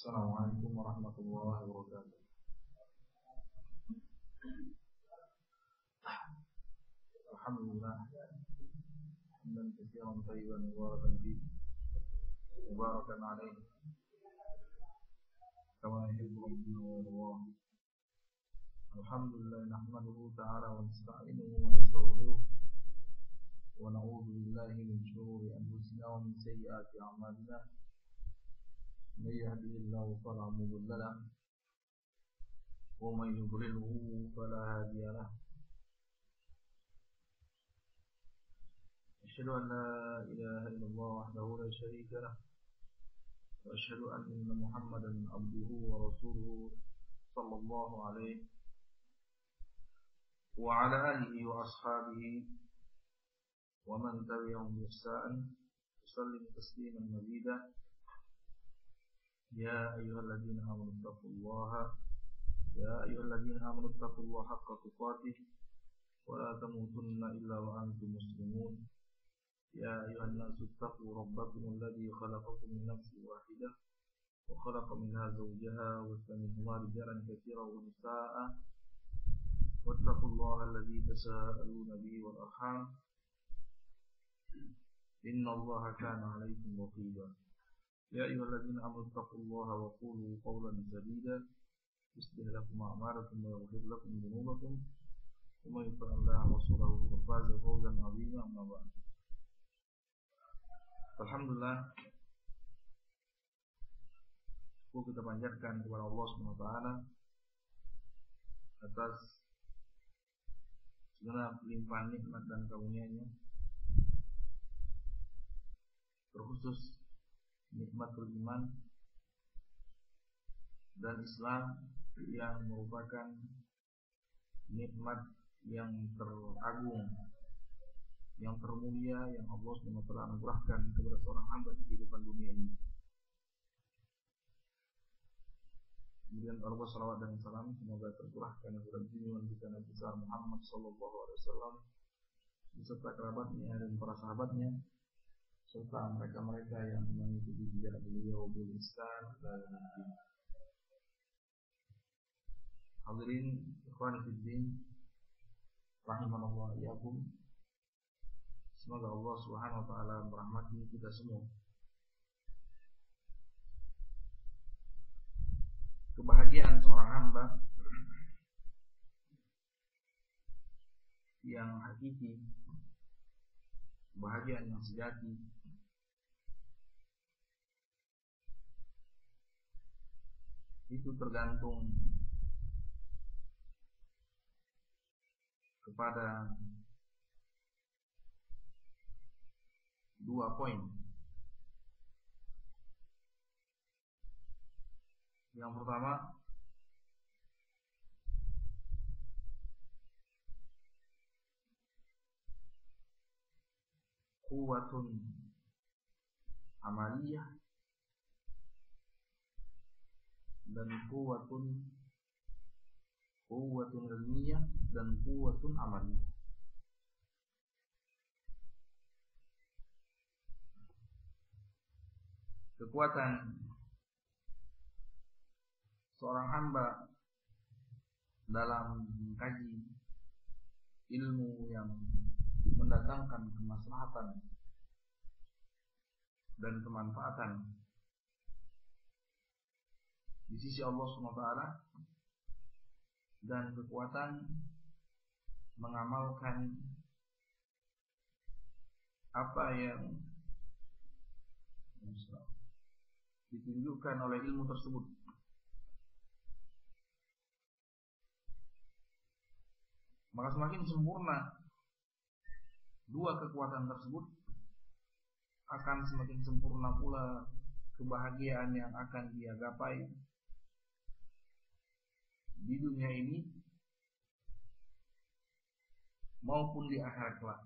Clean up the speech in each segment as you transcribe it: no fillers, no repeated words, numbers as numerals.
Assalamualaikum warahmatullahi wabarakatuh. Alhamdulillah, hamdan katsiran thayyiban mubarakan fihi mubarakan alaihi kama yuhibbu rabbuna wa yardah. Alhamdulillah nahmaduhu ta'ala wa nasta'inuhu wa nastaghfiruh wa na'udzu billahi min shururi anfusina wa min sayyiati a'malina. May yahdihillahu fala mudilla lahu wa may yudlilhu fala hadiya lahu. أشهد أن لا إله إلا الله وحده لا شريك له وأشهد أن محمدا عبده ورسوله صلى الله عليه وعلى آله وأصحابه ومن تبعهم بإحسان وسلم تسليما مزيدا. يا أيها الذين آمنوا اتقوا الله حق تقاته ولا تموتن إلا وأنتم مسلمون. يا أيها الناس اتقوا ربكم الذي خلقكم من نفس واحدة وخلق منها زوجها وبث منهما رجالا كثيرا ونساء واتقوا الله الذي تساءلون به والأرحام إن الله كان عليكم رقيبا. يا أيها الذين آمنوا اتقوا الله وقولوا قولا سديدا يصلح لكم أعمالكم ويغفر لكم ذنوبكم ومن يطع الله ورسوله فقد فاز فوزا عظيما. أما بعد. Alhamdulillah, kita panjatkan kepada Allah SWT atas segala limpahan nikmat dan karunia-Nya, terkhusus nikmatul iman dan Islam yang merupakan nikmat yang teragung, yang termulia yang Allah SWT anugerahkan kepada seorang hamba di kehidupan dunia ini. Kemudian Allah salawat dan salam semoga tercurahkan kepada junjungan kita Nabi besar Muhammad sallallahu alaihi wasallam beserta kerabatnya dan para sahabatnya serta mereka-mereka yang mengikuti jejak beliau bil ihsan ila yaumil. Hadirin ikhwan fillah rahimanallah iyyakum. Semoga Allah Subhanahu wa taala merahmati kita semua. Kebahagiaan seorang hamba yang hakiki, kebahagiaan yang sejati, itu tergantung kepada dua poin. Yang pertama, quwwatun amaliyah dan quwwatun ilmiyah dan quwwatun amaliyah. Kekuatan seorang hamba dalam mengkaji ilmu yang mendatangkan kemaslahatan dan kemanfaatan di sisi Allah SWT dan kekuatan mengamalkan apa yang ditunjukkan oleh ilmu tersebut. Maka semakin sempurna dua kekuatan tersebut, akan semakin sempurna pula kebahagiaan yang akan dia gapai di dunia ini maupun di akhirat kelak.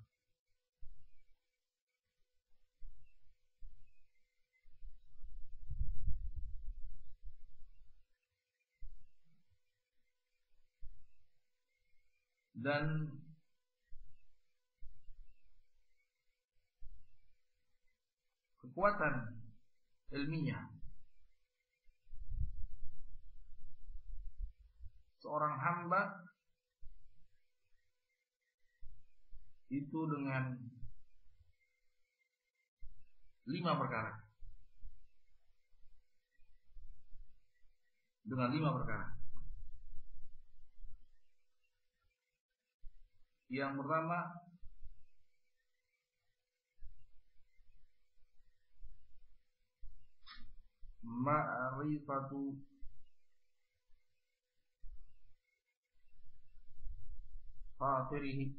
Dan kekuatan ilmiah seorang hamba itu dengan 5 perkara. Dengan 5 perkara. Yang pertama, ma'rifatu fatirihi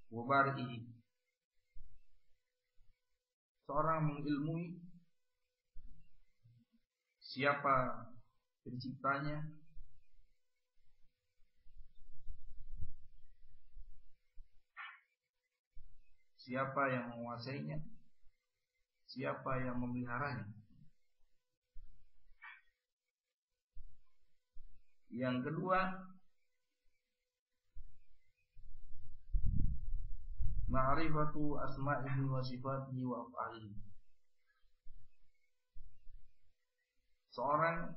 wa bari'ihi. Seorang mengilmui siapa penciptanya, siapa yang menguasainya, siapa yang memeliharanya. Yang kedua, ma'rifatu asma'ihi wa sifatihi wa af'alihi. Seorang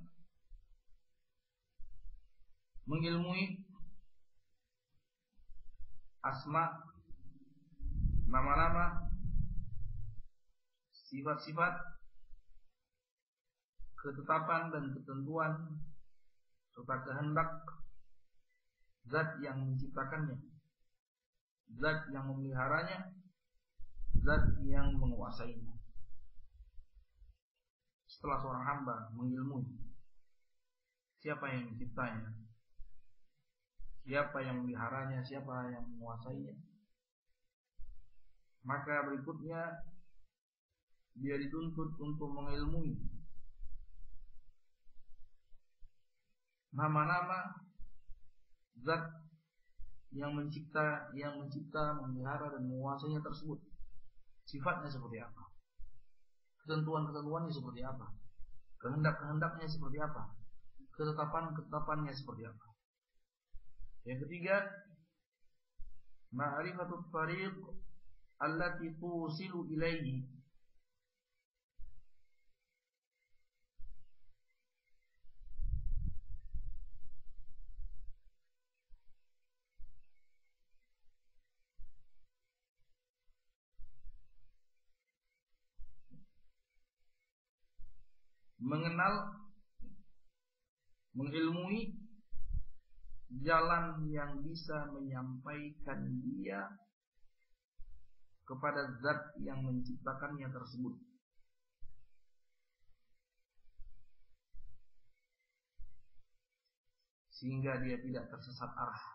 mengilmui asma, nama-nama, sifat-sifat, ketetapan dan ketentuan serta kehendak zat yang menciptakannya, zat yang memeliharanya, zat yang menguasainya. Setelah seorang hamba mengilmui siapa yang menciptanya, siapa yang memeliharanya, siapa yang menguasainya, maka berikutnya dia dituntut untuk mengilmui nama-nama zat yang mencipta, memelihara dan menguasainya tersebut. Sifatnya seperti apa? Ketentuan-ketentuannya seperti apa? Kehendak-kehendaknya seperti apa? Ketetapan-ketetapannya seperti apa? Yang ketiga, ma'rifatut tariq allati tusilu ilaihi. Mengenal, mengilmui jalan yang bisa menyampaikan dia kepada zat yang menciptakannya tersebut, sehingga dia tidak tersesat arah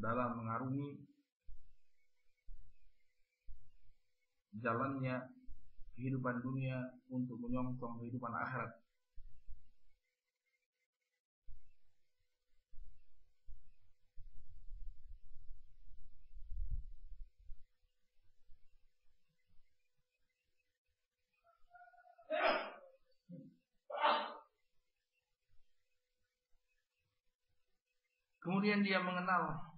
dalam mengarungi jalannya kehidupan dunia untuk menyongsong kehidupan akhirat. Kemudian dia mengenal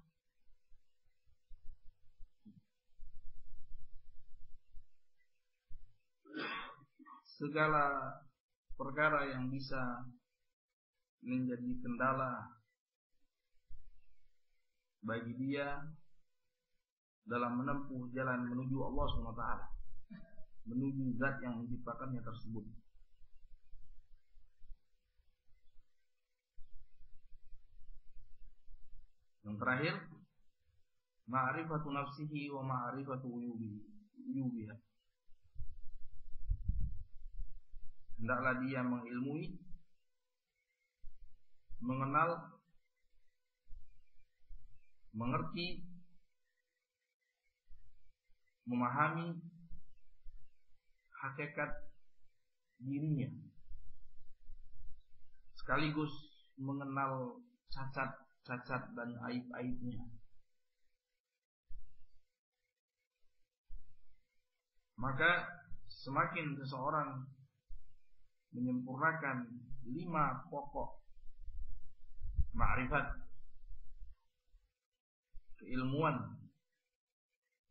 segala perkara yang bisa menjadi kendala bagi dia dalam menempuh jalan menuju Allah SWT, menuju zat yang menciptakannya tersebut. Yang terakhir, ma'rifatu nafsihi wa ma'rifatu uyubiha. Hendaklah dia mengilmui, mengenal, mengerti, memahami hakikat dirinya, sekaligus mengenal cacat dan aib-aibnya. Maka semakin seseorang menyempurnakan 5 pokok ma'rifat, keilmuan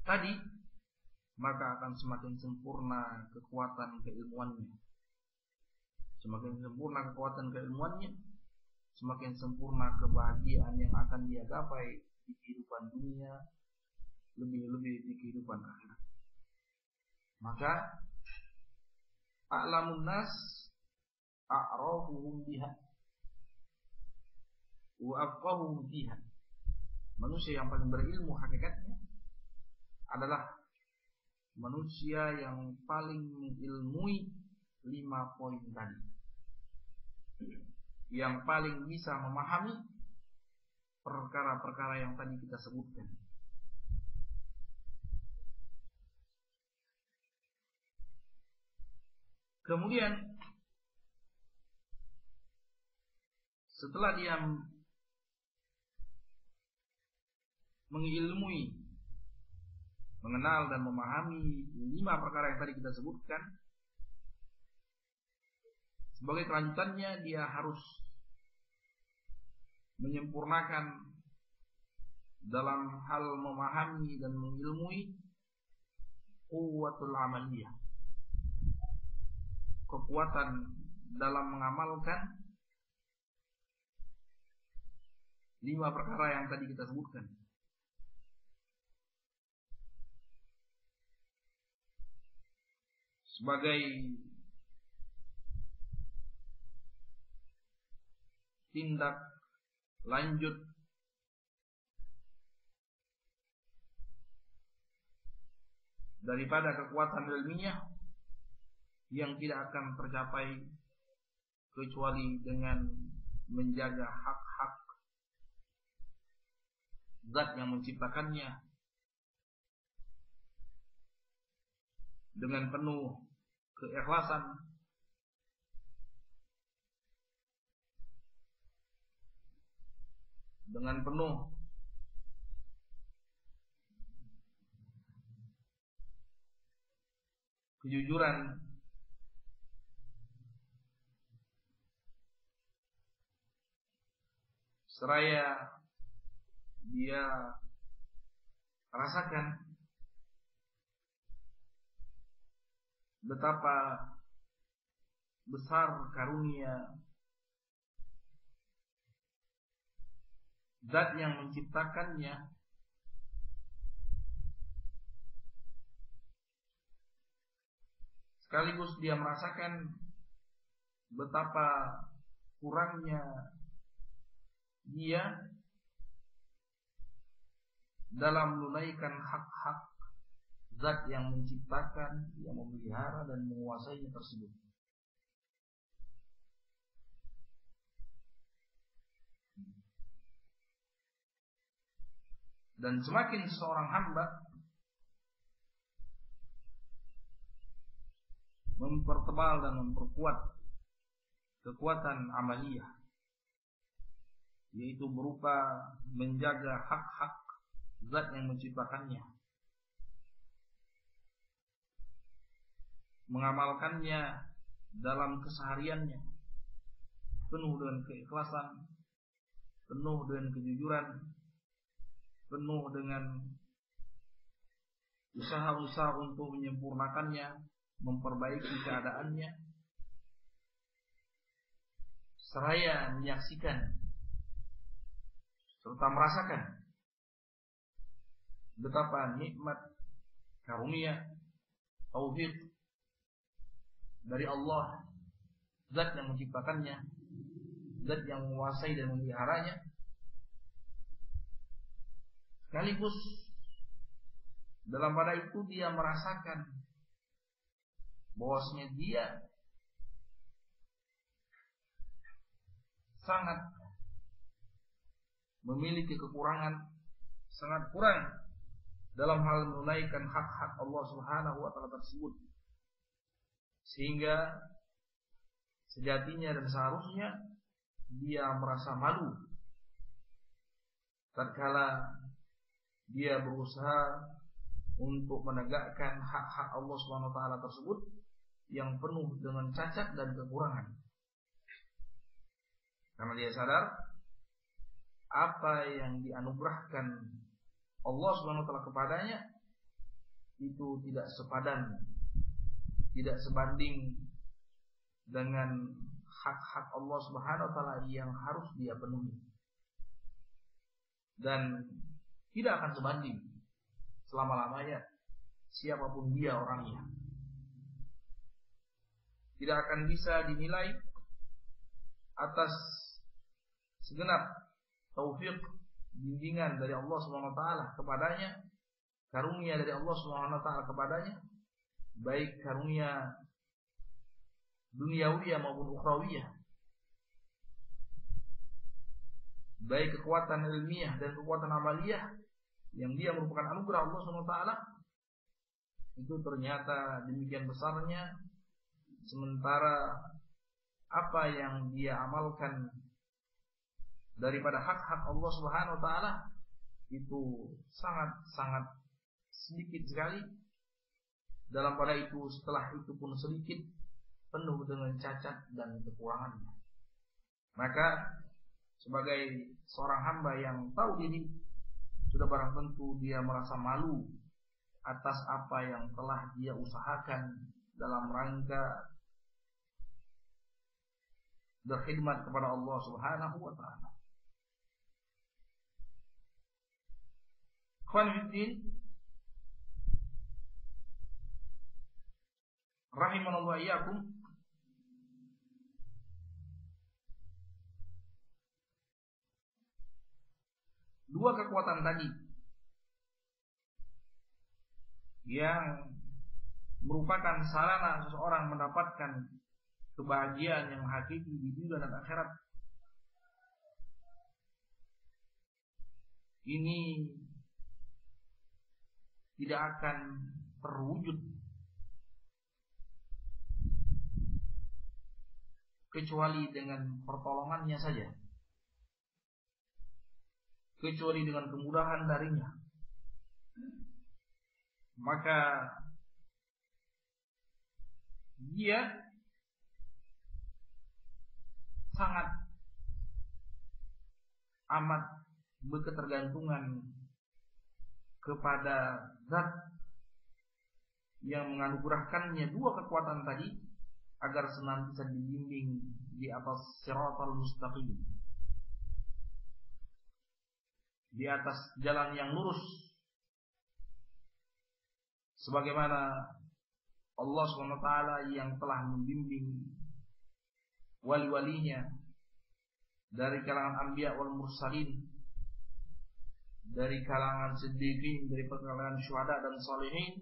tadi, maka akan semakin sempurna kekuatan keilmuannya, semakin sempurna kekuatan keilmuannya, semakin sempurna kebahagiaan yang akan dia gapai di kehidupan dunia, lebih-lebih di kehidupan akhirat. Maka a'lamun nas a'rafuhum biha wa afqahuhum biha. Manusia yang paling berilmu hakikatnya adalah manusia yang paling mengilmui 5 poin tadi, yang paling bisa memahami perkara-perkara yang tadi kita sebutkan. Kemudian setelah dia mengilmui, mengenal dan memahami 5 perkara yang tadi kita sebutkan, sebagai kelanjutannya dia harus menyempurnakan dalam hal memahami dan mengilmui quwwatul amaliyah, kekuatan dalam mengamalkan 5 perkara yang tadi kita sebutkan. Sebagai tindak lanjut daripada kekuatan ilmiah yang tidak akan tercapai kecuali dengan menjaga hak-hak zat yang menciptakannya dengan penuh keikhlasan, dengan penuh kejujuran, seraya dia rasakan betapa besar karunia zat yang menciptakannya, sekaligus dia merasakan betapa kurangnya dia dalam menunaikan hak-hak zat yang menciptakan, yang memelihara dan menguasainya tersebut. Dan semakin seorang hamba mempertebal dan memperkuat kekuatan amaliyah, yaitu berupa menjaga hak-hak zat yang menciptakannya, mengamalkannya dalam kesehariannya, penuh dengan keikhlasan, penuh dengan kejujuran, penuh dengan usaha-usaha untuk menyempurnakannya, memperbaiki keadaannya, seraya menyaksikan serta merasakan betapa nikmat karunia taufik dari Allah, zat yang menciptakannya, zat yang menguasai dan memeliharanya, sekaligus dalam pada itu dia merasakan bahwasanya dia sangat memiliki kekurangan, sangat kurang dalam hal menunaikan hak-hak Allah Subhanahu wa taala tersebut, sehingga sejatinya dan seharusnya dia merasa malu tatkala dia berusaha untuk menegakkan hak-hak Allah Subhanahu wa taala tersebut yang penuh dengan cacat dan kekurangan. Karena dia sadar apa yang dianugerahkan Allah Subhanahu wa taala kepadanya itu tidak sepadan, tidak sebanding dengan hak-hak Allah Subhanahu wa taala yang harus dia penuhi. Dan tidak akan sebanding selama-lamanya siapapun dia orangnya. Tidak akan bisa dinilai atas segenap taufik bimbingan dari Allah Subhanahu wa taala kepadanya, karunia dari Allah Subhanahu wa taala kepadanya, baik karunia duniawiyah maupun ukhrawiyah, baik kekuatan ilmiah dan kekuatan amaliyah yang dia merupakan anugerah Allah Subhanahu wa taala, itu ternyata demikian besarnya, sementara apa yang dia amalkan daripada hak-hak Allah Subhanahu wa taala itu sangat-sangat sedikit sekali. Dalam pada itu, setelah itu pun sedikit, penuh dengan cacat dan kekurangannya. Maka sebagai seorang hamba yang tahu diri, sudah barang tentu dia merasa malu atas apa yang telah dia usahakan dalam rangka berkhidmat kepada Allah Subhanahu wa taala. Ikhwan fillah, rahimanallahu iyyakum. Dua kekuatan tadi yang merupakan sarana seseorang mendapatkan kebahagiaan yang hakiki di dunia dan akhirat, ini tidak akan terwujud kecuali dengan pertolongannya saja, kecuali dengan kemudahan darinya. Maka dia sangat amat berketergantungan kepada zat yang menganugerahkannya dua kekuatan tadi agar senantiasa dibimbing di atas siratal mustaqim, di atas jalan yang lurus, sebagaimana Allah SWT yang telah membimbing wali-walinya dari kalangan anbiya wal mursalin, dari kalangan siddiqin, dari kalangan syuhada dan salihin,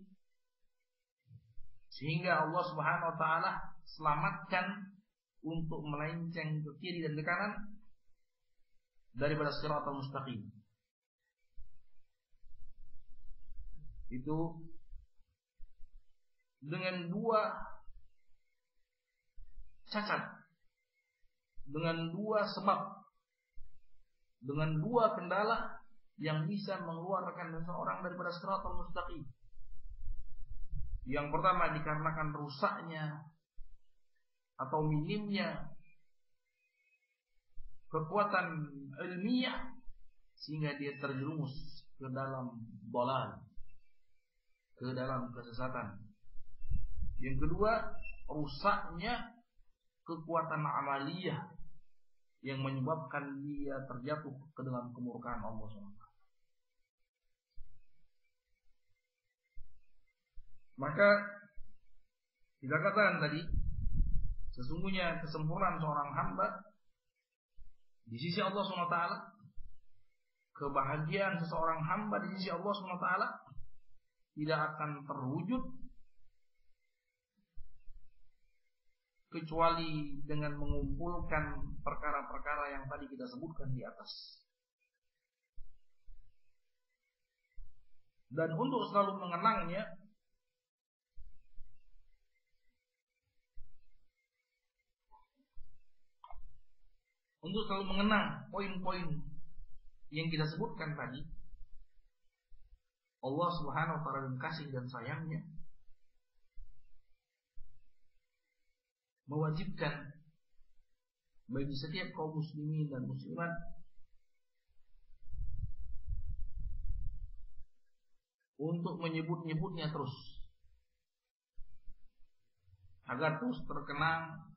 sehingga Allah Subhanahu wa taala selamatkan untuk melenceng ke kiri dan ke kanan daripada siratal mustaqim. Itu dengan dua cacat, dengan dua sebab, dengan dua kendala yang bisa mengeluarkan seseorang daripada siratal mustaqim. Yang pertama dikarenakan rusaknya atau minimnya kekuatan ilmiah sehingga dia terjerumus ke dalam dhalal, ke dalam kesesatan. Yang kedua, rusaknya kekuatan amaliyah yang menyebabkan dia terjatuh ke dalam kemurkaan Allah SWT. Maka kita katakan tadi, sesungguhnya kesempurnaan seorang hamba di sisi Allah SWT, kebahagiaan seseorang hamba di sisi Allah SWT tidak akan terwujud kecuali dengan mengumpulkan perkara-perkara yang tadi kita sebutkan di atas. Dan untuk selalu mengenangnya, untuk selalu mengenang poin-poin yang kita sebutkan tadi, Allah Subhanahu wa taala dan kasih dan sayangnya mewajibkan bagi setiap kaum muslimin dan muslimat untuk menyebut-nyebutnya terus, agar terus terkenang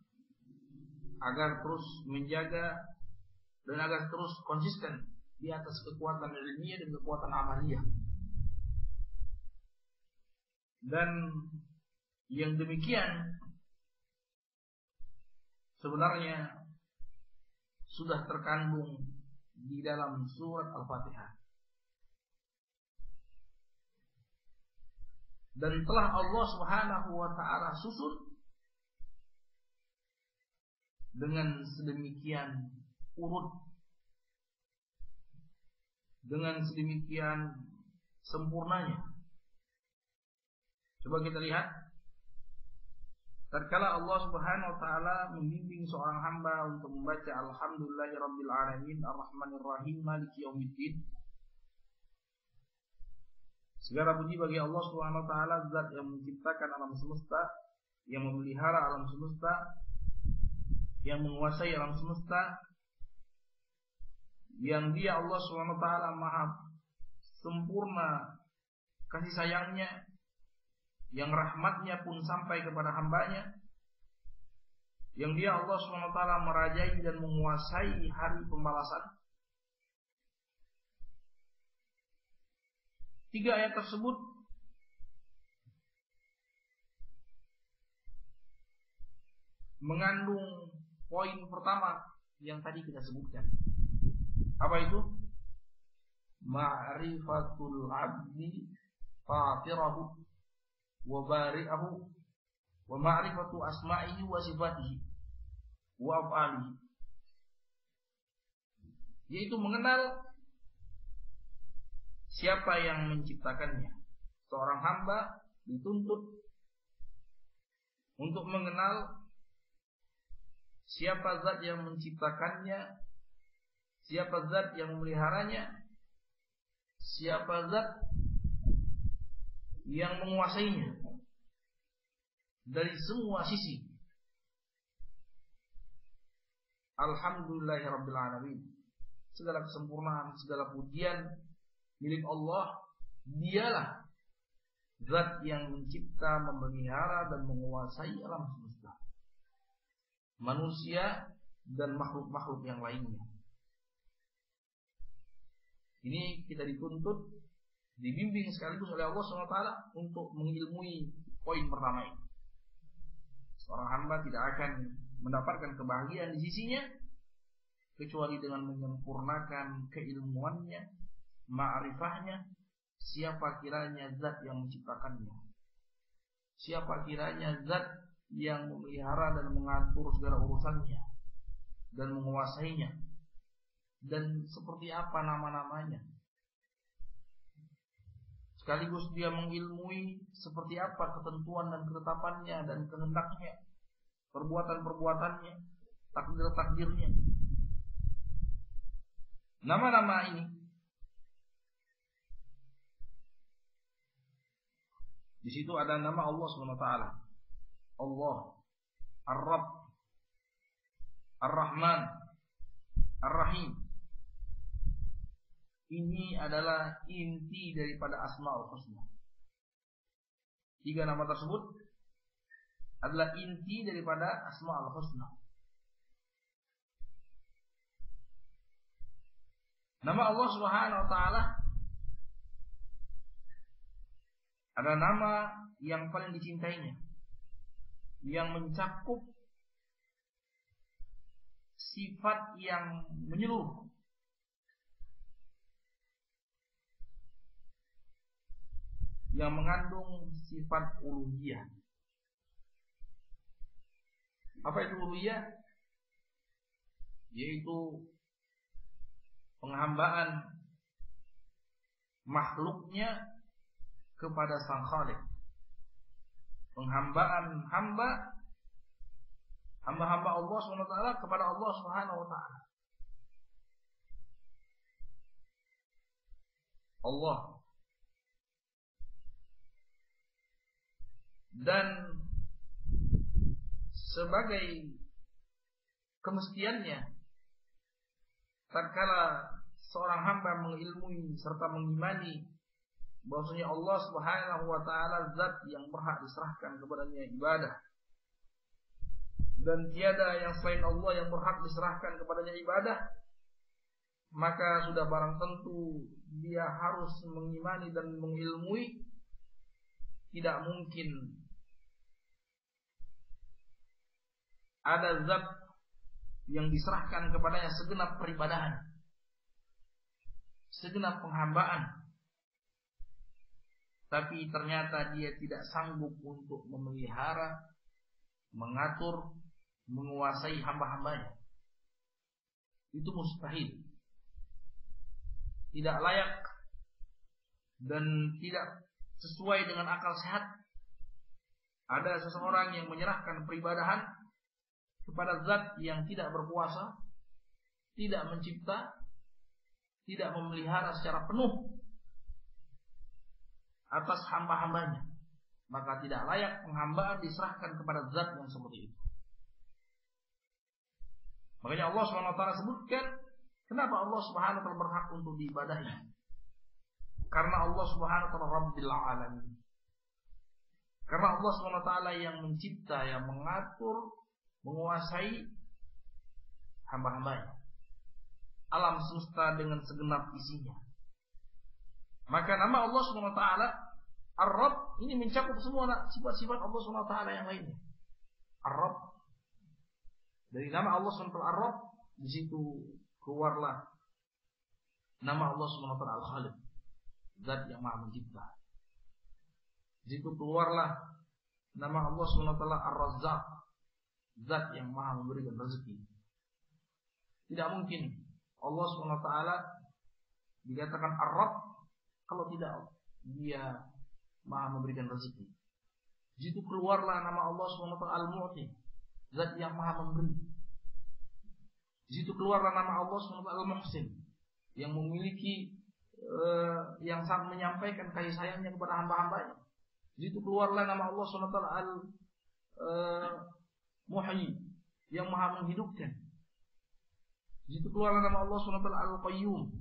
agar terus menjaga dan agar terus konsisten di atas kekuatan ilmiah dan kekuatan amaliyah. Dan yang demikian sebenarnya sudah terkandung di dalam surat Al-Fatihah. Dan telah Allah Subhanahu wa taala susun dengan sedemikian urut, dengan sedemikian sempurnanya. Coba kita lihat, tatkala Allah Subhanahu wa taala membimbing seorang hamba untuk membaca Alhamdulillahirabbil alamin arrahmanir rahim maliki yaumiddin. Segala puji bagi Allah Subhanahu wa taala, zat yang menciptakan alam semesta, yang memelihara alam semesta, yang menguasai alam semesta, yang Dia Allah Subhanahu wa taala maha sempurna kasih sayangnya, yang rahmatnya pun sampai kepada hambanya, yang Dia Allah Subhanahu wa taala merajai dan menguasai hari pembalasan. Tiga ayat tersebut mengandung poin pertama yang tadi kita sebutkan. Apa itu? Ma'rifatul 'abdi fatirahu wa bari'ahu wa ma'rifatu asma'ihi wa sifatihi wa af'alihi. Yaitu mengenal siapa yang menciptakannya. Seorang hamba dituntut untuk mengenal siapa zat yang menciptakannya, siapa zat yang memeliharanya, siapa zat yang menguasainya dari semua sisi. Alhamdulillahirabbil alamin. Segala kesempurnaan, segala pujian milik Allah. Dialah zat yang mencipta, memelihara dan menguasai alam semesta, manusia dan makhluk-makhluk yang lainnya. Ini kita dituntut, dibimbing sekaligus oleh Allah SWT untuk mengilmui poin pertama ini. Seorang hamba tidak akan mendapatkan kebahagiaan di sisinya kecuali dengan menyempurnakan keilmuannya, ma'rifahnya, siapa kiranya zat yang menciptakannya, siapa kiranya zat yang memelihara dan mengatur segala urusannya dan menguasainya, dan seperti apa nama-namanya. Sekaligus dia mengilmui seperti apa ketentuan dan ketetapannya dan kehendaknya, perbuatan-perbuatannya, takdir-takdirnya. Nama-nama ini di situ ada nama Allah SWT. Allah, Ar-Rabb, Ar-Rahman, Ar-Rahim. Ini adalah inti daripada Asmaul Husna. Tiga nama tersebut adalah inti daripada Asmaul Husna. Nama Allah Subhanahu wa taala adalah nama yang paling dicintainya, yang mencakup sifat yang menyeluruh, yang mengandung sifat uluhiyah. Apa itu uluhiyah? Yaitu penghambaan makhluknya kepada Sang Khaliq. Penghambaan hamba-hamba Allah SWT kepada Allah SWT. Allah. Dan sebagai kemestiannya, tatkala seorang hamba mengilmui serta mengimani bahwasanya Allah Subhanahu wa taala zat yang berhak diserahkan kepadanya ibadah dan tiada yang selain Allah yang berhak diserahkan kepadanya ibadah, maka sudah barang tentu dia harus mengimani dan mengilmui tidak mungkin ada zat yang diserahkan kepadanya segenap peribadahan, segenap penghambaan, tapi ternyata dia tidak sanggup untuk memelihara, mengatur, menguasai hamba-hambanya. Itu mustahil, tidak layak, dan tidak sesuai dengan akal sehat. Ada seseorang yang menyerahkan peribadahan kepada zat yang tidak berkuasa, tidak mencipta, tidak memelihara secara penuh atas hamba-hambanya, maka tidak layak penghambaan diserahkan kepada zat yang seperti itu. Makanya Allah SWT sebutkan kenapa Allah SWT berhak untuk diibadahi. Karena Allah SWT Rabbil Alamin. Karena Allah SWT yang mencipta, yang mengatur, menguasai hamba-hambanya, alam semesta dengan segenap isinya. Maka nama Allah SWT Ar-Rabb ini mencakup semua sifat-sifat Allah SWT yang lainnya. Ar-Rabb, dari nama Allah SWT Ar-Rabb, di situ keluarlah nama Allah SWT Al-Khaliq, zat yang maha mencipta. Di situ keluarlah nama Allah SWT Ar-Razzaq, zat yang maha memberikan rezeki. Tidak mungkin Allah SWT dikatakan Ar-Rabb kalau tidak dia maha memberikan rezeki. Di situ keluarlah nama Allah SWT Al-Mu'ti, zat yang maha memberi. Di situ keluarlah nama Allah SWT Al-Muhsin, yang memiliki yang sangat menyampaikan kasih sayangnya kepada hamba-hambanya. Di situ keluarlah nama Allah SWT Al-Muhyi, yang maha menghidupkan. Di situ keluarlah nama Allah SWT Al-Qayyum,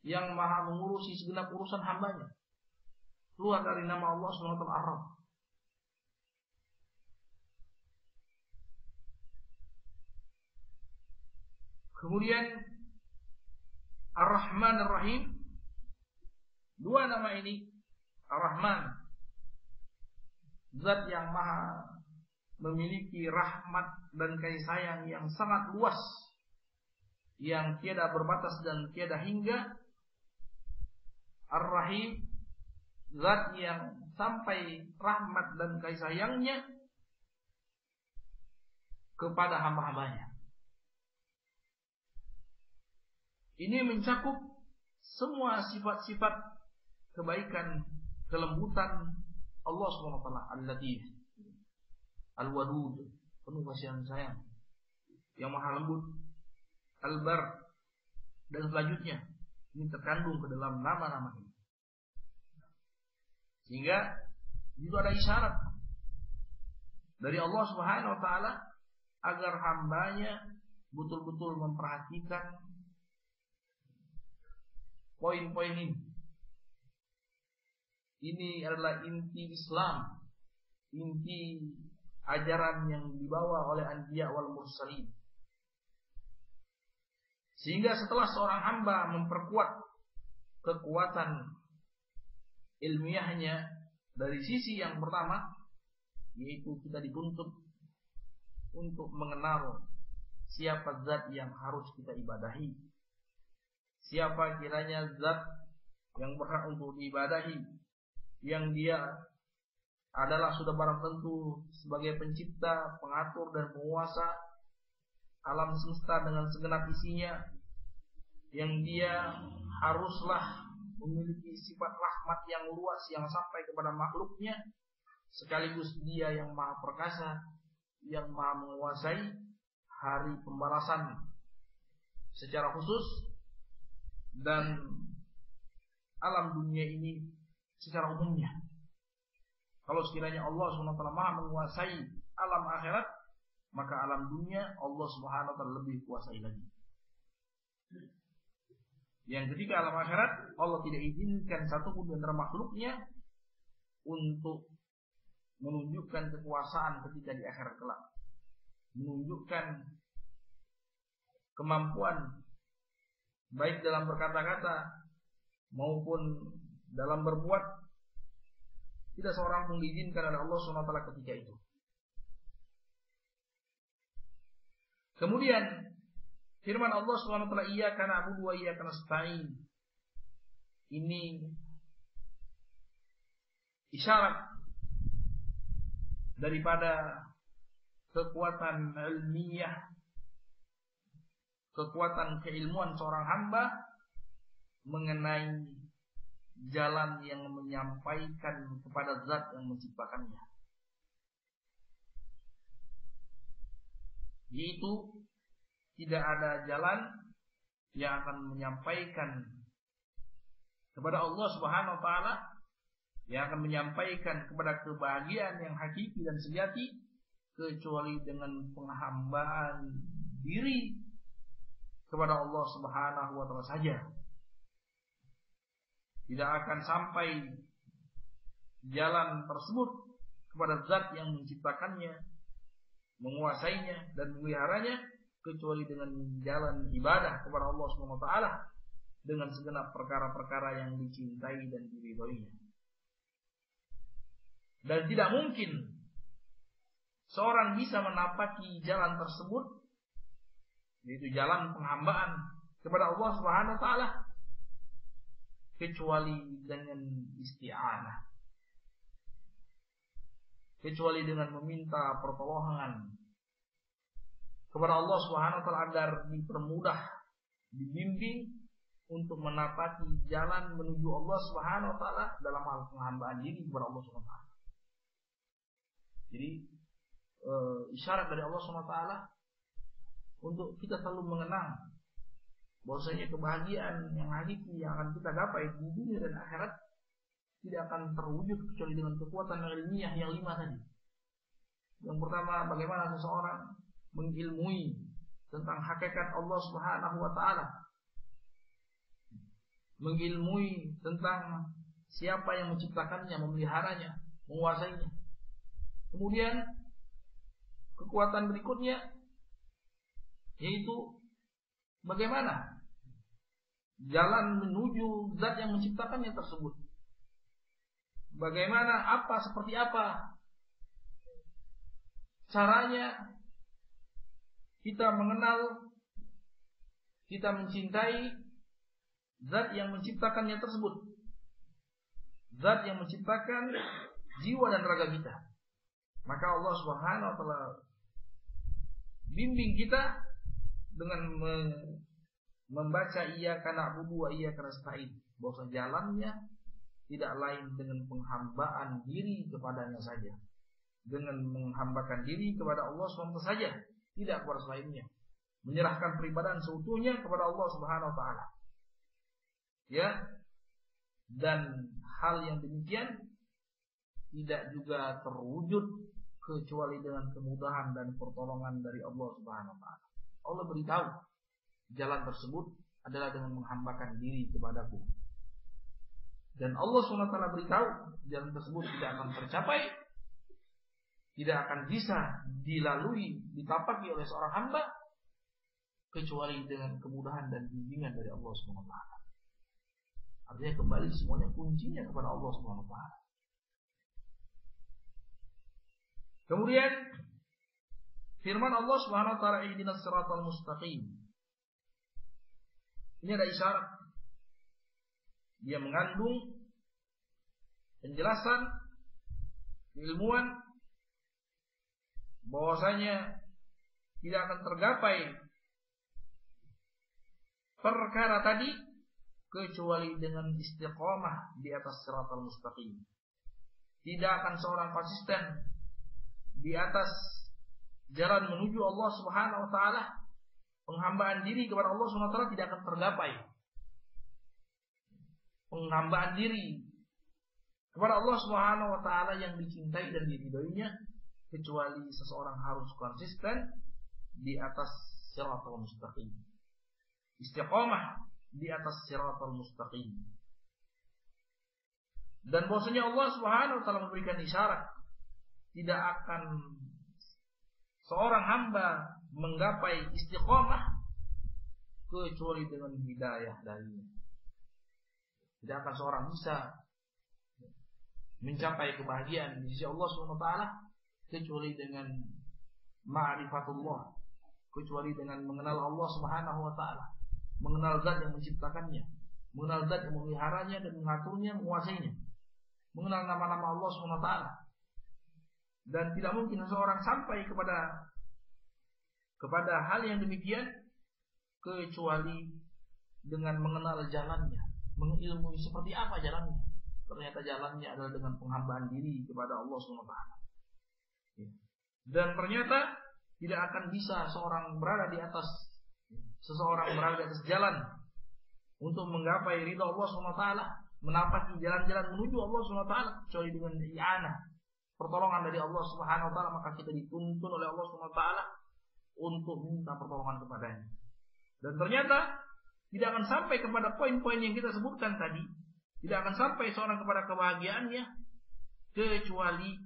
yang maha mengurusi segenap urusan hambanya. Keluar dari nama Allah SWT Ar-Rabb. Kemudian Ar-Rahman Ar-Rahim, dua nama ini. Ar-Rahman, zat yang maha memiliki rahmat dan kasih sayang yang sangat luas, yang tiada berbatas dan tiada hingga. Ar-Rahim, zat yang sampai rahmat dan kasih sayangnya kepada hamba-hambanya. Ini mencakup semua sifat-sifat kebaikan, kelembutan Allah SWT. Al-Latif, Al-Wadud, penuh kasih sayang, yang maha lembut. Al-Bar, dan selanjutnya. Ini terkandung ke dalam nama-nama ini. Sehingga itu ada isyarat dari Allah Subhanahu wa taala agar hambanya betul-betul memperhatikan poin-poin ini. Ini adalah inti Islam, inti ajaran yang dibawa oleh Anbiya wal Mursalin. Sehingga setelah seorang hamba memperkuat kekuatan ilmiahnya dari sisi yang pertama, yaitu kita dituntut untuk mengenal siapa zat yang harus kita ibadahi, siapa kiranya zat yang berhak untuk diibadahi, yang dia adalah sudah barang tentu sebagai pencipta, pengatur dan penguasa alam semesta dengan segenap isinya, yang dia haruslah memiliki sifat rahmat yang luas yang sampai kepada makhluknya, sekaligus dia yang maha perkasa, yang maha menguasai hari pembalasan secara khusus dan alam dunia ini secara umumnya. Kalau sekiranya Allah SWT maha menguasai alam akhirat, maka alam dunia Allah Subhanahu wa taala lebih kuasai lagi. Yang ketika alam akhirat Allah tidak izinkan satu pun antara makhluknya untuk menunjukkan kekuasaan ketika di akhirat kelak. menunjukkan kemampuan baik dalam berkata-kata maupun dalam berbuat, tidak seorang pun diizinkan oleh Allah SWT ketika itu. Kemudian firman Allah SWT, iyyaka na'budu wa iyyaka nasta'in. Ini isyarat daripada kekuatan ilmiah, kekuatan keilmuan seorang hamba mengenai jalan yang menyampaikan kepada zat yang menciptakannya, yaitu tidak ada jalan yang akan menyampaikan kepada Allah Subhanahu wa taala, yang akan menyampaikan kepada kebahagiaan yang hakiki dan sejati, kecuali dengan penghambaan diri kepada Allah Subhanahu wa taala saja. Tidak akan sampai jalan tersebut kepada zat yang menciptakannya, menguasainya dan memeliharanya, kecuali dengan jalan ibadah kepada Allah Subhanahu wa taala dengan segenap perkara-perkara yang dicintai dan diridhoinya. Dan tidak mungkin seorang bisa menapaki jalan tersebut, yaitu jalan penghambaan kepada Allah Subhanahu wa taala, kecuali dengan isti'anah, kecuali dengan meminta pertolongan kepada Allah Subhanahu wa taala agar dipermudah, dibimbing untuk menapaki jalan menuju Allah Subhanahu wa taala dalam hal penghambaan diri kepada Allah Subhanahu wa taala. Jadi isyarat dari Allah Subhanahu wa taala untuk kita selalu mengenang bahwasanya kebahagiaan yang hakiki yang akan kita gapai di dunia dan akhirat tidak akan terwujud kecuali dengan kekuatan ilmiah yang 5 tadi. Yang pertama, bagaimana seseorang mengilmui tentang hakikat Allah Subhanahu wa taala, mengilmui tentang siapa yang menciptakannya, memeliharanya, menguasainya. Kemudian kekuatan berikutnya yaitu bagaimana jalan menuju zat yang menciptakannya tersebut. Bagaimana, seperti apa caranya kita mengenal, kita mencintai zat yang menciptakannya tersebut, zat yang menciptakan jiwa dan raga kita. Maka Allah Subhanahu wa taala bimbing kita dengan membaca iyyaka na'budu wa iyyaka nasta'in, bahwa jalannya tidak lain dengan penghambaan diri kepadanya saja, dengan menghambakan diri kepada Allah SWT saja, tidak kepada selainnya, menyerahkan peribadahan seutuhnya kepada Allah Subhanahu wa taala. Ya. Dan hal yang demikian tidak juga terwujud kecuali dengan kemudahan dan pertolongan dari Allah Subhanahu wa taala. Allah beritahu jalan tersebut adalah dengan menghambakan diri kepadaku. Dan Allah SWT beritahu jalan tersebut tidak akan tercapai, tidak akan bisa dilalui, ditapaki oleh seorang hamba kecuali dengan kemudahan dan bimbingan dari Allah SWT. Artinya kembali semuanya kuncinya kepada Allah SWT. Kemudian firman Allah SWT, ihdinas siratal mustaqim. Ini ada isyarat, dia mengandung penjelasan keilmuan bahwasanya tidak akan tergapai perkara tadi kecuali dengan istiqomah di atas siratal mustaqim. Tidak akan seorang konsisten di atas jalan menuju Allah Subhanahu wa taala, penghambaan diri kepada Allah Subhanahu wa taala tidak akan tergapai. Penghambaan diri kepada Allah Subhanahu wa taala yang dicintai dan diridhoinya kecuali seseorang harus konsisten di atas siratal mustaqim. Istiqomah di atas siratal mustaqim. Dan bahwasanya Allah Subhanahu wa taala memberikan isyarat tidak akan seorang hamba menggapai istiqomah kecuali dengan hidayah darinya. Tidak akan seorang bisa mencapai kebahagiaan di sisi Allah SWT kecuali dengan ma'rifatullah, kecuali dengan mengenal Allah Subhanahu wa taala, mengenal zat yang menciptakannya, mengenal zat yang memeliharanya dan mengaturnya, menguasainya, mengenal nama-nama Allah Subhanahu wa taala. Dan tidak mungkin seseorang sampai kepada hal yang demikian kecuali dengan mengenal jalannya, mengilmui seperti apa jalannya. Ternyata jalannya adalah dengan penghambaan diri kepada Allah Subhanahu wa taala. Dan ternyata tidak akan bisa seseorang berada di atas jalan untuk menggapai ridha Allah Subhanahu wa taala, menapaki jalan-jalan menuju Allah Subhanahu wa taala kecuali dengan i'anah, pertolongan dari Allah Subhanahu wa taala. Maka kita dituntun oleh Allah Subhanahu wa taala untuk minta pertolongan kepadanya. Dan ternyata tidak akan sampai kepada poin-poin yang kita sebutkan tadi, tidak akan sampai seorang kepada kebahagiaannya kecuali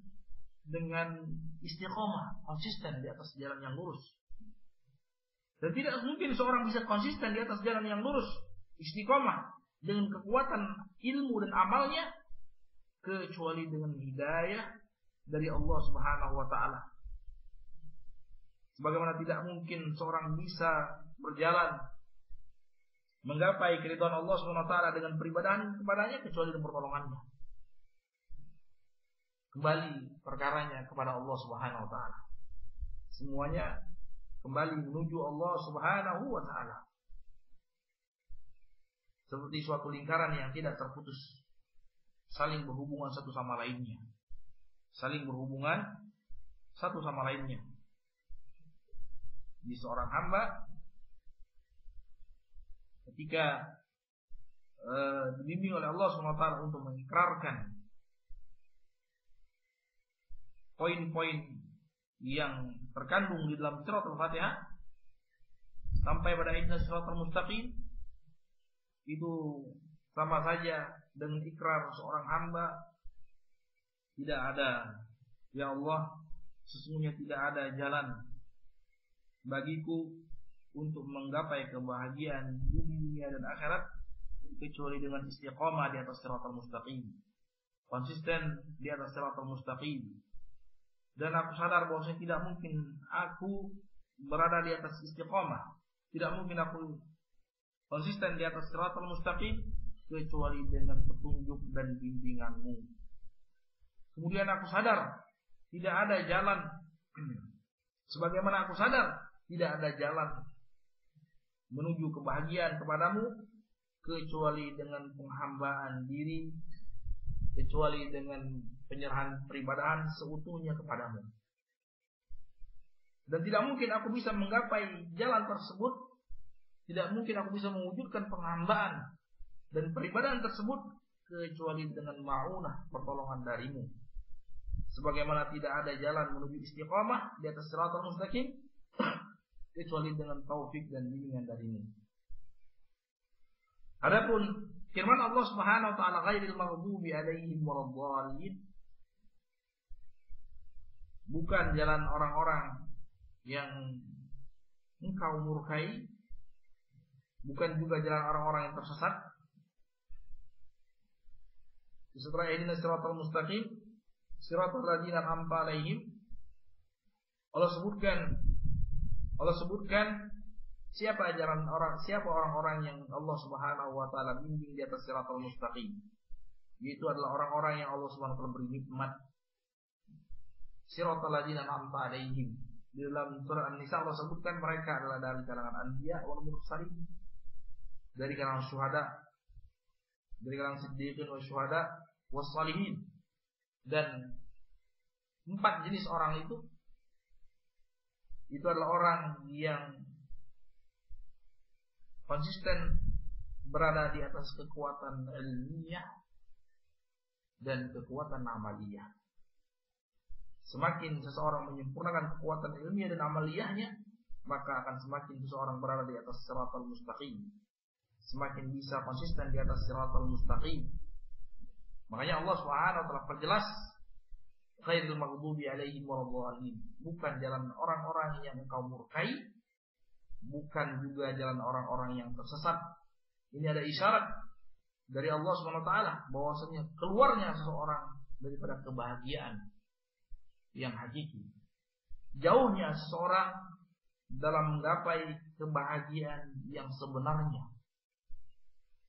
dengan istiqomah, konsisten di atas jalan yang lurus. Dan tidak mungkin seorang bisa konsisten di atas jalan yang lurus, istiqomah dengan kekuatan ilmu dan amalnya kecuali dengan hidayah dari Allah Subhanahu wa taala. Sebagaimana tidak mungkin seorang bisa berjalan menggapai keridhaan Allah Subhanahu wa taala dengan peribadahan kepadanya kecuali dengan pertolongannya. Kembali perkaranya kepada Allah Subhanahu wa taala. Semuanya kembali menuju Allah Subhanahu wa taala. Seperti suatu lingkaran yang tidak terputus, saling berhubungan satu sama lainnya. Saling berhubungan satu sama lainnya. Di seorang hamba ketika dibimbing oleh Allah Subhanahu wa taala untuk mengikrarkan poin-poin yang terkandung di dalam surat Al-Fatihah sampai pada ihdinas siratal mustaqim, itu sama saja dengan ikrar seorang hamba, tidak ada, ya Allah, sesungguhnya tidak ada jalan bagiku untuk menggapai kebahagiaan di dunia dan akhirat kecuali dengan istiqamah di atas siratal mustaqim, konsisten di atas siratal mustaqim. Dan aku sadar bahwasanya tidak mungkin aku berada di atas istiqamah, tidak mungkin aku konsisten di atas siratal mustaqim kecuali dengan petunjuk dan bimbinganmu. Kemudian aku sadar tidak ada jalan, sebagaimana aku sadar tidak ada jalan menuju kebahagiaan kepadamu kecuali dengan penghambaan diri, kecuali dengan penyerahan peribadahan seutuhnya kepadamu. Dan tidak mungkin aku bisa menggapai jalan tersebut, tidak mungkin aku bisa mewujudkan penghambaan dan peribadahan tersebut kecuali dengan ma'unah, pertolongan darimu. Sebagaimana tidak ada jalan menuju istiqamah di atas siratal mustaqim kecuali dengan taufik dan bimbingan darimu. Adapun firman Allah Subhanahu wa taala, ghairil maghdubi alaihim waladdallin, bukan jalan orang-orang yang engkau murkai, bukan juga jalan orang-orang yang tersesat. Setelah ihdinas siratal mustaqim siratal ladzina an'amta alaihim, Allah sebutkan siapa orang-orang yang Allah Subhanahu wa taala bimbing di atas siratal mustaqim. Yaitu adalah orang-orang yang Allah Subhanahu wa taala beri nikmat. Siratal ladzina an'amta alaihim. Di dalam surah An-Nisa Allah sebutkan mereka adalah dari kalangan anbiya wal mursalin, dari kalangan syuhada, dari kalangan siddiqin wa syuhada was salihin. Dan 4 jenis orang itu adalah orang yang konsisten berada di atas kekuatan ilmiah dan kekuatan amaliyah. Semakin seseorang menyempurnakan kekuatan ilmiah dan amaliyahnya, maka akan semakin seseorang berada di atas siratal mustaqim, semakin bisa konsisten di atas siratal mustaqim. Makanya Allah Subhanahu wa taala perjelas ghairil maghdubi 'alaihim waladdallin. Bukan jalan orang-orang yang engkau murkai, bukan juga jalan orang-orang yang tersesat. Ini ada isyarat dari Allah Subhanahu wa taala bahwasanya keluarnya seseorang daripada kebahagiaan yang hakiki. Jauhnya seseorang dalam menggapai kebahagiaan yang sebenarnya.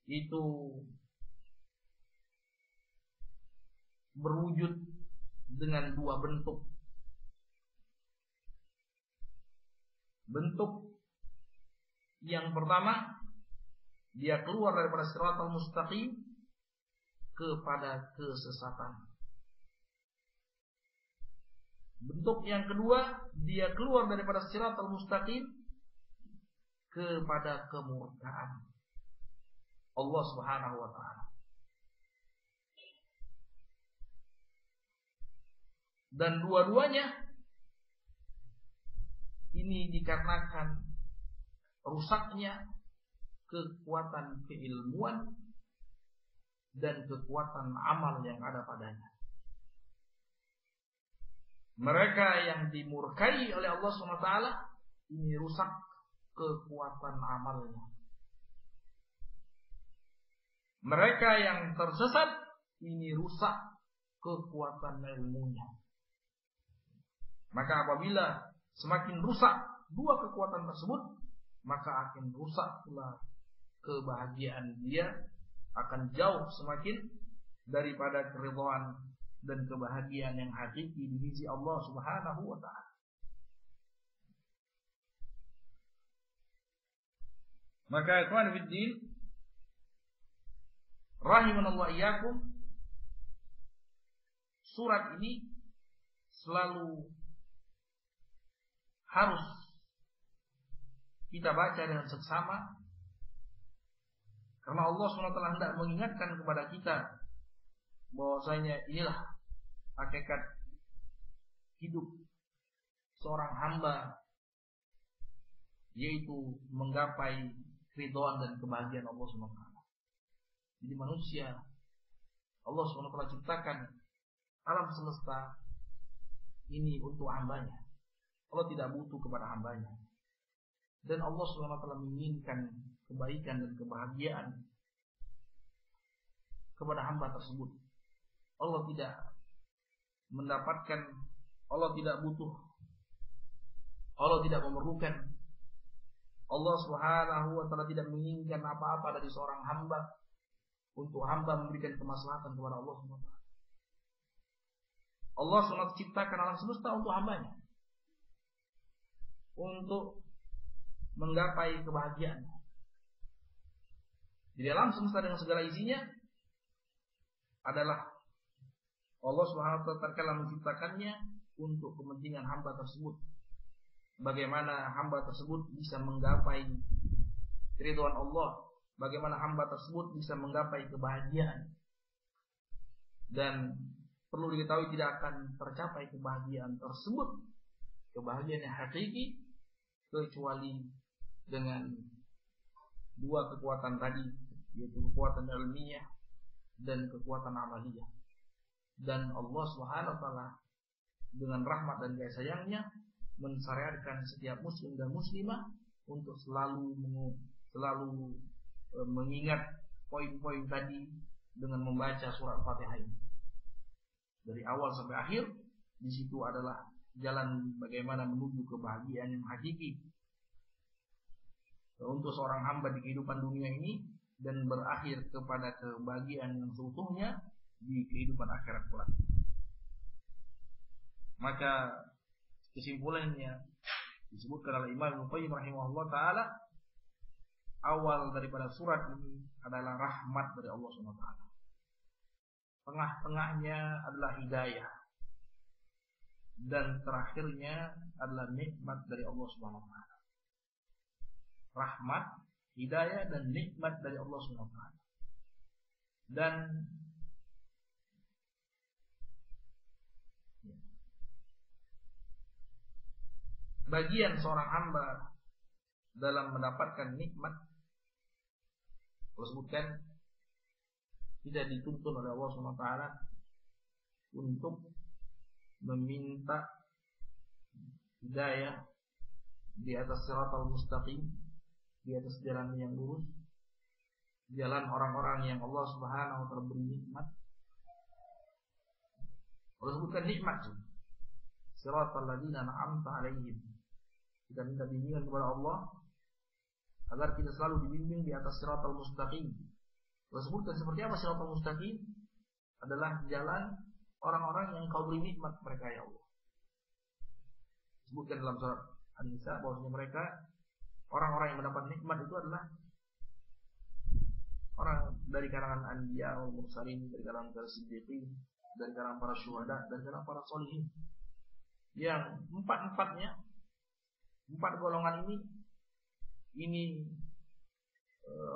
Itu berwujud dengan dua bentuk. Bentuk yang pertama, dia keluar daripada siratal mustaqim kepada kesesatan. Bentuk yang kedua, dia keluar daripada siratal mustaqim kepada kemurkaan Allah Subhanahu wa taala. Dan dua-duanya ini dikarenakan rusaknya kekuatan keilmuan dan kekuatan amal yang ada padanya. Mereka yang dimurkai oleh Allah SWT ini rusak kekuatan amalnya. Mereka yang tersesat ini rusak kekuatan ilmunya. Maka apabila semakin rusak dua kekuatan tersebut, maka akan rusak pula kebahagiaan dia, akan jauh semakin daripada keridhaan dan kebahagiaan yang hakiki di sisi Allah Subhanahu wa taala. Maka ikhwan fillah, rahimanallahu iyyakum, surat ini selalu harus kita baca dengan seksama, karena Allah SWT hendak mengingatkan kepada kita bahwasanya inilah hakikat hidup seorang hamba, yaitu menggapai keridhaan dan kebahagiaan Allah SWT. Jadi manusia, Allah SWT ciptakan alam semesta ini untuk hambanya. Allah tidak butuh kepada hambanya. Dan Allah SWT menginginkan kebaikan dan kebahagiaan kepada hamba tersebut. Allah tidak mendapatkan, Allah tidak butuh, Allah tidak memerlukan, Allah Subhanahu wa taala tidak menginginkan apa-apa dari seorang hamba untuk hamba memberikan kemaslahatan kepada Allah SWT. Allah SWT ciptakan alam semesta untuk hambanya, untuk menggapai kebahagiaan. Di dalam semesta dengan segala isinya adalah Allah SWT telah menciptakannya untuk kepentingan hamba tersebut. Bagaimana hamba tersebut bisa menggapai keridhaan Allah, bagaimana hamba tersebut bisa menggapai kebahagiaan. Dan perlu diketahui tidak akan tercapai kebahagiaan tersebut, kebahagiaan yang hakiki, kecuali dengan dua kekuatan tadi, yaitu kekuatan ilmiah dan kekuatan amaliyah. Dan Allah Subhanahu wa taala dengan rahmat dan kasih sayangnya mensyariatkan setiap muslim dan muslimah untuk selalu mengingat poin-poin tadi dengan membaca surat Fatihah ini. Dari awal sampai akhir, di situ adalah jalan bagaimana menuju kebahagiaan yang hakiki untuk seorang hamba di kehidupan dunia ini, dan berakhir kepada kebahagiaan yang seutuhnya di kehidupan akhirat kelak. Maka kesimpulannya disebutkan oleh Imam Ibnu Qayyim rahimahullah taala, awal daripada surat ini adalah rahmat dari Allah Subhanahu wa taala. Tengah-tengahnya adalah hidayah, dan terakhirnya adalah nikmat dari Allah Subhanahu wa taala. Rahmat, hidayah dan nikmat dari Allah Subhanahu wa taala. Dan bagian seorang hamba dalam mendapatkan nikmat, Allah sebutkan, tidak dituntun oleh Allah Subhanahu wa taala untuk meminta hidayah di atas siratal mustaqim, di atas jalan yang lurus, jalan orang-orang yang Allah Subhanahu wa taala beri nikmat. Allah sebutkan nikmat, siratal ladzina an'amta 'alaihim. Kita minta bimbingan kepada Allah agar kita selalu dibimbing di atas siratal mustaqim. Allah sebutkan seperti apa siratal mustaqim? Adalah jalan orang-orang yang Kau beri nikmat mereka, ya Allah. Sebutkan dalam surat An-Nisa bahwasanya mereka orang-orang yang mendapat nikmat itu adalah orang dari kalangan anbiya wal mursalin, dari kalangan para siddiqin, dari kalangan para syuhada, dari kalangan para sholihin. Yang empat golongan ini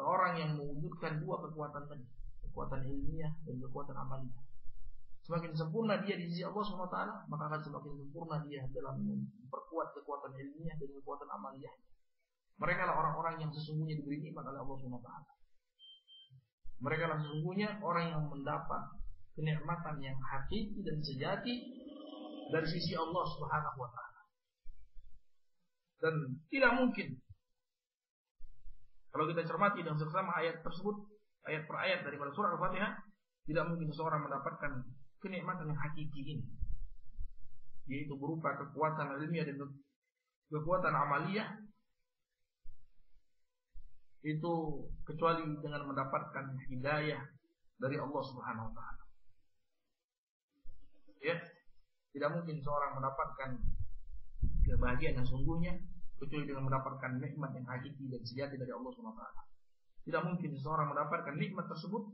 orang yang mewujudkan dua kekuatan tadi, kekuatan ilmiah dan kekuatan amaliyah. Semakin sempurna dia di sisi Allah SWT, maka akan semakin sempurna dia dalam memperkuat kekuatan ilmiah dan kekuatan amaliyah. Mereka lah orang-orang yang sesungguhnya diberi nikmat oleh Allah SWT. Mereka lah sesungguhnya orang yang mendapat kenikmatan yang hakiki dan sejati dari sisi Allah SWT. Dan tidak mungkin kalau kita cermati dan seksama ayat tersebut, ayat per ayat daripada surah Al-Fatihah, tidak mungkin seseorang mendapatkan kenikmatan yang hakiki ini, yaitu berupa kekuatan ilmiah dan kekuatan amaliyah, itu kecuali dengan mendapatkan hidayah dari Allah Subhanahu wa taala. Ya, tidak mungkin seorang mendapatkan kebahagiaan yang sungguhnya kecuali dengan mendapatkan nikmat yang hakiki dan sejati dari Allah Subhanahu wa taala. Tidak mungkin seorang mendapatkan nikmat tersebut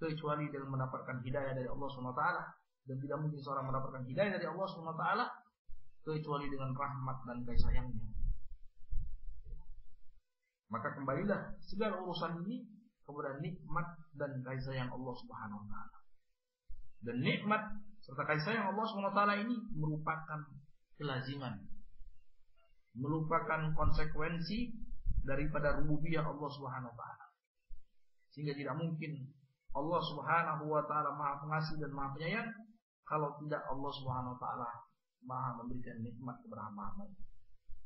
kecuali dengan mendapatkan hidayah dari Allah Subhanahu wa taala, dan tidak mungkin seorang mendapatkan hidayah dari Allah Subhanahu wa taala kecuali dengan rahmat dan kasih sayangnya. Maka kembalilah segala urusan ini kepada nikmat dan kasih sayang Allah Subhanahu wa taala. Dan nikmat serta kasih sayang Allah Subhanahu wa taala ini merupakan kelaziman, merupakan konsekuensi daripada rububiyah Allah Subhanahu wa taala. Sehingga tidak mungkin Allah Subhanahu wa taala Maha Pengasih dan Maha Penyayang kalau tidak Allah Subhanahu wa taala Maha memberikan nikmat kepada hamba-hambanya.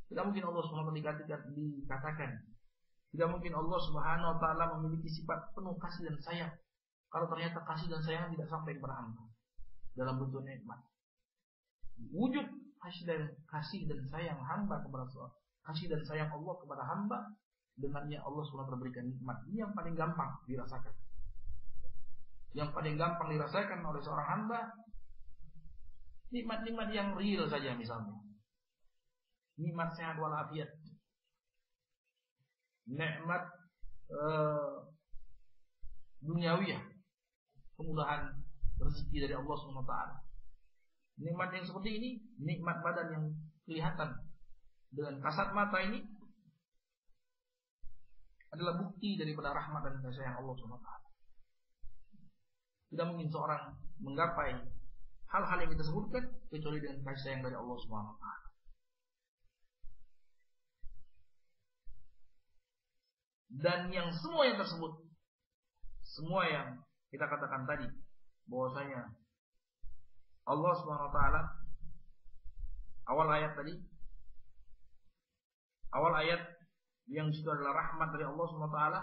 Tidak mungkin Allah Subhanahu wa taala dikatakan, tidak mungkin Allah Subhanahu wa taala memiliki sifat penuh kasih dan sayang kalau ternyata kasih dan sayang tidak sampai kepada hamba dalam bentuk nikmat. Wujud kasih dan sayang hamba kepada Allah, kasih dan sayang Allah kepada hamba, dengannya Allah Subhanahu wa taala berikan nikmat. Ini yang paling gampang dirasakan. Yang paling gampang dirasakan oleh seorang hamba, nikmat-nikmat yang real saja, misalnya nikmat sehat walafiat, nikmat duniawiyah, kemudahan rezeki dari Allah Subhanahu wa taala. Nikmat yang seperti ini, nikmat badan yang kelihatan dengan kasat mata ini adalah bukti daripada rahmat dan kasih sayang Allah Subhanahu wa taala. Tidak mungkin seorang menggapai hal-hal yang kita sebutkan kecuali dengan kasih sayang dari Allah Subhanahu wa taala. Dan yang semua yang tersebut, semua yang kita katakan tadi, bahwasanya Allah Subhanahu wa taala, awal ayat yang itu adalah rahmat dari Allah Subhanahu wa taala,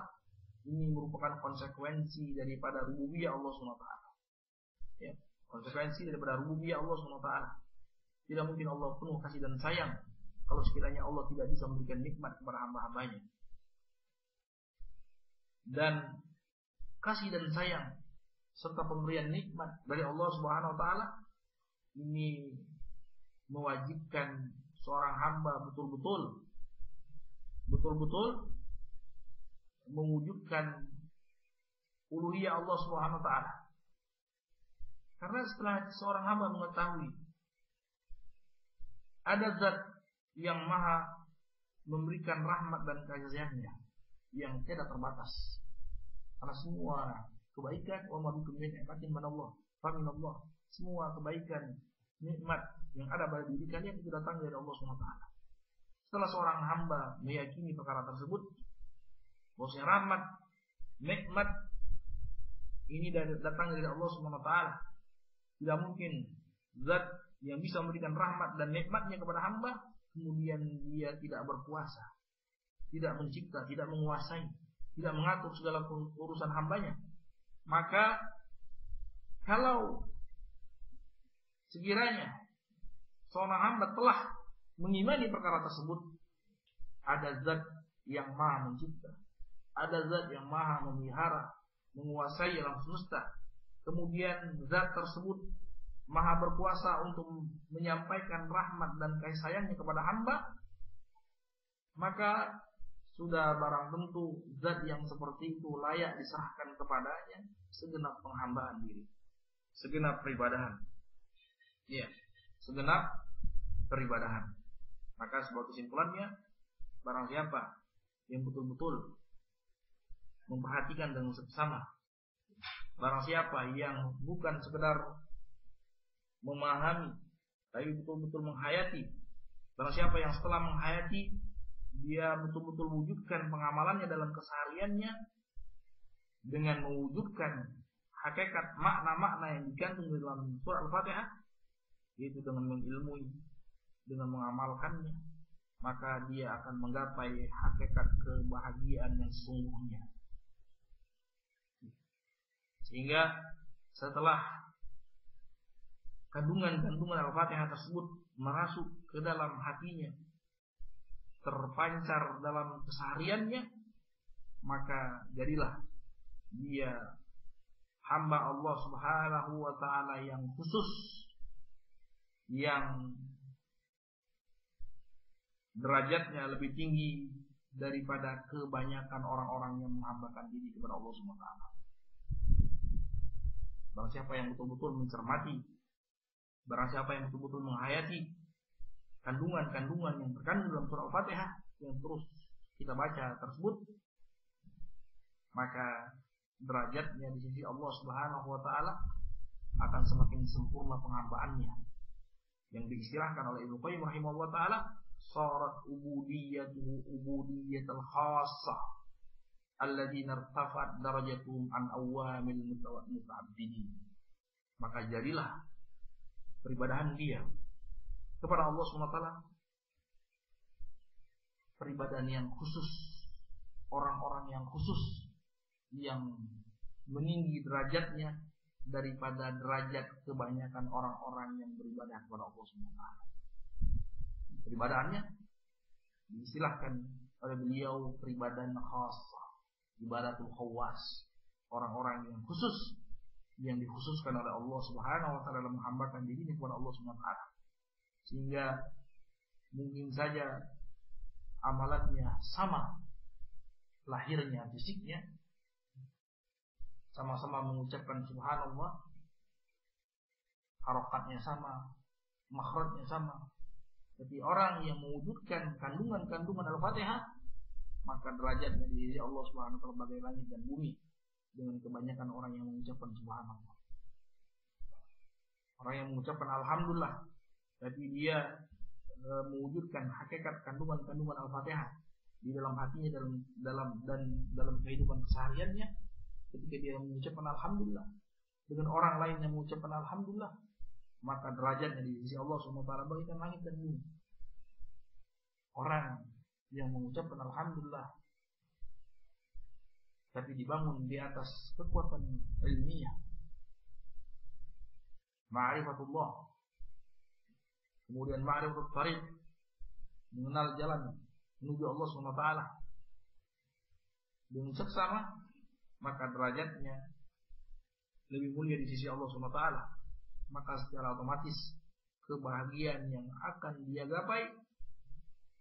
ini merupakan konsekuensi daripada rububiyah Allah Subhanahu wa taala. Ya, konsekuensi daripada rububiyah Allah Subhanahu wa taala. Tidak mungkin Allah penuh kasih dan sayang kalau sekiranya Allah tidak bisa memberikan nikmat kepada hamba-hambanya. Dan kasih dan sayang serta pemberian nikmat dari Allah Subhanahu wa taala ini mewajibkan seorang hamba betul-betul mewujudkan uluhiyah Allah Subhanahu wa taala. Karena setelah seorang hamba mengetahui ada zat yang maha memberikan rahmat dan kasih sayangnya yang tidak terbatas, karena semua kebaikan wa ma bikum min ni'matin min Allah fa min Allah, semua kebaikan nikmat yang ada pada diri kalian itu datang dari Allah Subhanahu wa taala. Setelah seorang hamba meyakini perkara tersebut, bahwasanya rahmat, nikmat ini datang dari Allah Subhanahu wa taala, tidak mungkin zat yang bisa memberikan rahmat dan nikmatnya kepada hamba, kemudian dia tidak berkuasa, tidak mencipta, tidak menguasai, tidak mengatur segala urusan hambanya, maka kalau sekiranya seorang hamba telah mengimani perkara tersebut, ada zat yang maha mencipta, ada zat yang maha memelihara, menguasai alam semesta, kemudian zat tersebut maha berkuasa untuk menyampaikan rahmat dan kasih sayangnya kepada hamba, maka sudah barang tentu zat yang seperti itu layak diserahkan kepadanya segenap penghambaan diri, segenap peribadahan. Ya, segenap peribadahan. Maka sebuah kesimpulannya, barang siapa yang betul-betul memperhatikan dengan seksama, barang siapa yang bukan sekedar memahami, tapi betul-betul menghayati, barang siapa yang setelah menghayati, dia betul-betul wujudkan pengamalannya dalam kesehariannya dengan mewujudkan hakikat makna-makna yang dikandung di dalam surah Al-Fatihah, yaitu dengan mengilmui, dengan mengamalkannya, maka dia akan menggapai hakikat kebahagiaan yang sesungguhnya. Sehingga setelah kandungan-kandungan Al-Fatihah tersebut merasuk ke dalam hatinya, terpancar dalam kesehariannya, maka jadilah dia hamba Allah Subhanahu wa ta'ala yang khusus, yang derajatnya lebih tinggi daripada kebanyakan orang-orang yang menghambakan diri kepada Allah Subhanahu wa ta'ala. Barang siapa yang betul-betul mencermati, barang siapa yang betul-betul menghayati kandungan-kandungan yang terkandung dalam surah Al-Fatihah yang terus kita baca tersebut, maka derajatnya di sisi Allah Subhanahu wa ta'ala akan semakin sempurna penghambaannya, yang diistilahkan oleh Ibnu Qayyim rahimahullah ta'ala, sarat ubudiyyatuhu ubudiyyatul khassah alladzina irtafa'at darajatuhum an awamil muta'abbidin. Maka jadilah peribadahan dia kepada Allah SWT peribadahan yang khusus, orang-orang yang khusus, yang meninggi derajatnya daripada derajat kebanyakan orang-orang yang beribadah kepada Allah SWT. Peribadahannya diistilahkan oleh beliau peribadahan khassah, ibadatul khawas, orang-orang yang khusus, yang dikhususkan oleh Allah Subhanahu wa ta'ala dalam menghambakan diri kepada Allah Subhanahu wa ta'ala. Sehingga mungkin saja amalannya sama, lahirnya, fisiknya sama-sama mengucapkan subhanallah, harokatnya sama, makhrajnya sama, tapi orang yang mewujudkan kandungan-kandungan Al-Fatihah, maka derajatnya di sisi Allah Subhanahu wa ta'ala bagai langit dan bumi, dengan kebanyakan orang yang mengucapkan subhanallah. Orang yang mengucapkan alhamdulillah, tapi dia mewujudkan hakikat kandungan-kandungan Al-Fatihah di dalam hatinya, dalam kehidupan kesehariannya, ketika dia mengucapkan alhamdulillah dengan orang lain yang mengucapkan alhamdulillah, maka derajatnya di sisi Allah Subhanahu wa ta'ala bagaikan langit dan bumi. Orang yang mengucapkan alhamdulillah tapi dibangun di atas kekuatan ilmiah, ma'rifatullah, kemudian ma'rifatul tariq, mengenal jalan menuju Allah Subhanahu wa ta'ala dengan seksama, maka derajatnya lebih mulia di sisi Allah Subhanahu wa ta'ala. Maka secara otomatis kebahagiaan yang akan dia gapai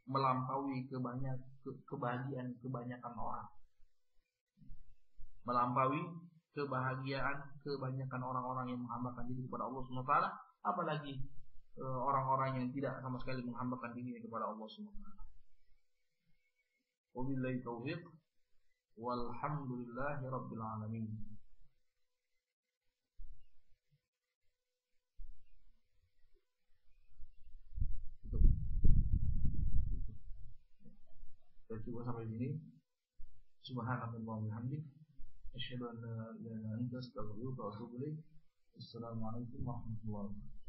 melampaui kebahagiaan kebanyakan orang, melampaui kebahagiaan kebanyakan orang-orang yang menghambakan diri kepada Allah Subhanahu wa ta'ala, apalagi orang-orang yang tidak sama sekali menghambakan diri kepada Allah Subhanahu wa ta'ala. Wabillahi taufiq, walhamdulillahi rabbil alamin. Kita coba sampai sini. Subhanallah wa bihamdik, asyhadu an la ilaha illa anta, astaghfiruka wa atubu ilaik. Assalamualaikum warahmatullahi wabarakatuh.